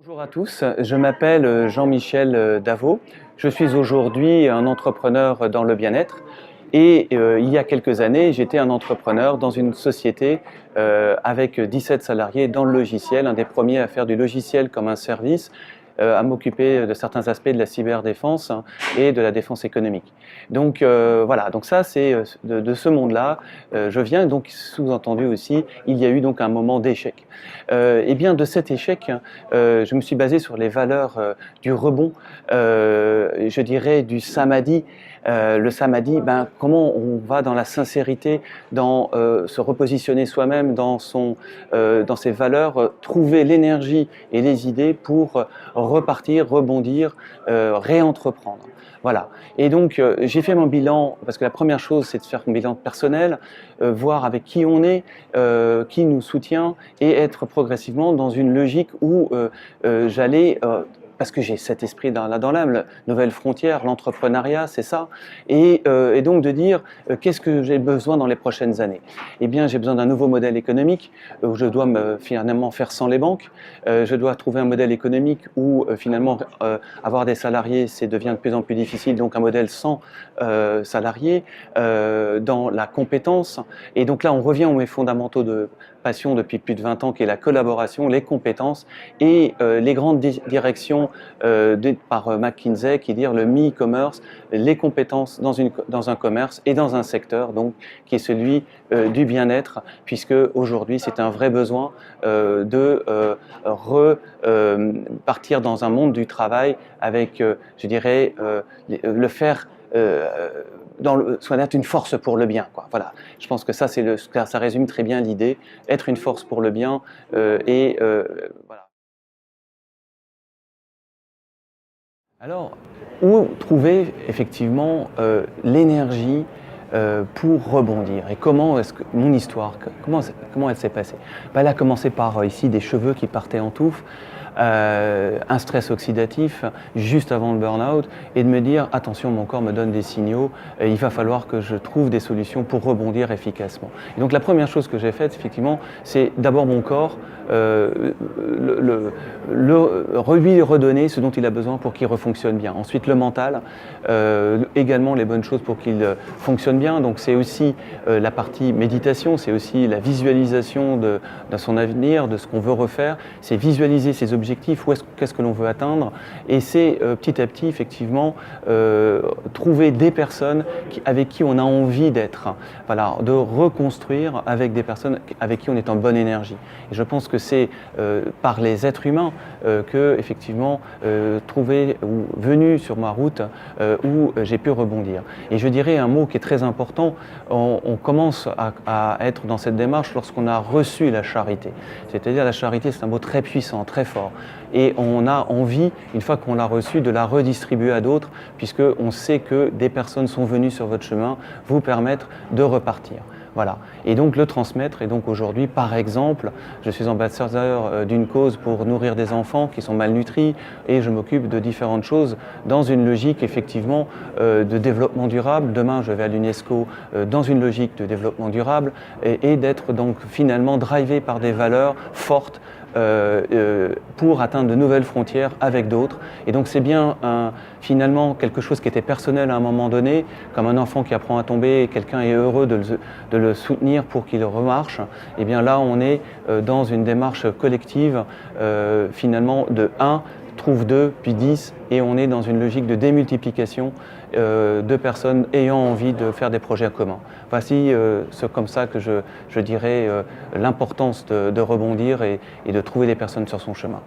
Bonjour à tous, je m'appelle Jean-Michel Davot. Je suis aujourd'hui un entrepreneur dans le bien-être et il y a quelques années, j'étais un entrepreneur dans une société avec 17 salariés dans le logiciel, un des premiers à faire du logiciel comme un service, à m'occuper de certains aspects de la cyberdéfense et de la défense économique. Donc voilà, donc ça c'est de ce monde-là, je viens, donc sous-entendu aussi, il y a eu donc un moment d'échec. Et bien de cet échec, je me suis basé sur les valeurs du rebond, je dirais du samadhi. Le samadhi, comment on va dans la sincérité, dans se repositionner soi-même dans ses valeurs, trouver l'énergie et les idées pour repartir, rebondir, réentreprendre. Voilà. Et donc j'ai fait mon bilan, parce que la première chose c'est de faire mon bilan personnel, voir avec qui on est, qui nous soutient, et être progressivement dans une logique où j'allais parce que j'ai cet esprit dans l'âme, nouvelle frontière, l'entrepreneuriat, c'est ça. Et donc de dire, qu'est-ce que j'ai besoin dans les prochaines années? Eh bien, j'ai besoin d'un nouveau modèle économique où je dois finalement faire sans les banques. Je dois trouver un modèle économique où finalement avoir des salariés, devient de plus en plus difficile, donc un modèle sans salariés, dans la compétence. Et donc là, on revient aux mes fondamentaux de passion depuis plus de 20 ans, qui est la collaboration, les compétences et les grandes directions par McKinsey, qui dit le mi-commerce, les compétences dans un commerce et dans un secteur, donc qui est celui du bien-être, puisque aujourd'hui c'est un vrai besoin de repartir dans un monde du travail avec, je dirais, le faire soit être une force pour le bien, quoi. Voilà. Je pense que ça résume très bien l'idée, être une force pour le bien voilà. Alors, où trouver effectivement l'énergie pour rebondir, et comment est-ce que mon histoire, comment elle s'est passée? Elle a commencé par ici des cheveux qui partaient en touffe, un stress oxydatif juste avant le burn-out, et de me dire attention, mon corps me donne des signaux, il va falloir que je trouve des solutions pour rebondir efficacement. Et donc la première chose que j'ai faite effectivement, c'est d'abord mon corps, lui redonner ce dont il a besoin pour qu'il refonctionne bien. Ensuite le mental, également les bonnes choses pour qu'il fonctionne bien. Donc c'est aussi la partie méditation, c'est aussi la visualisation de son avenir, de ce qu'on veut refaire, c'est visualiser ses objectifs, qu'est-ce que l'on veut atteindre, et c'est petit à petit effectivement trouver des personnes avec qui on a envie d'être, voilà, de reconstruire avec des personnes avec qui on est en bonne énergie. Et je pense que c'est par les êtres humains que effectivement venu sur ma route où j'ai pu rebondir. Et je dirais un mot qui est très important, on commence à être dans cette démarche lorsqu'on a reçu la charité. C'est-à-dire la charité, c'est un mot très puissant, très fort. Et on a envie, une fois qu'on l'a reçu, de la redistribuer à d'autres, puisqu'on sait que des personnes sont venues sur votre chemin vous permettre de repartir. Voilà. Et donc le transmettre. Et donc aujourd'hui, par exemple, je suis ambassadeur d'une cause pour nourrir des enfants qui sont malnutris, et je m'occupe de différentes choses dans une logique effectivement de développement durable. Demain, je vais à l'UNESCO dans une logique de développement durable, et d'être donc finalement drivé par des valeurs fortes pour atteindre de nouvelles frontières avec d'autres. Et donc c'est bien finalement quelque chose qui était personnel à un moment donné, comme un enfant qui apprend à tomber et quelqu'un est heureux de le soutenir pour qu'il remarche. Et bien là on est dans une démarche collective finalement de 1 trouve 2 puis 10, et on est dans une logique de démultiplication de personnes ayant envie de faire des projets communs. Voici c'est comme ça que je dirais l'importance de rebondir et de trouver des personnes sur son chemin.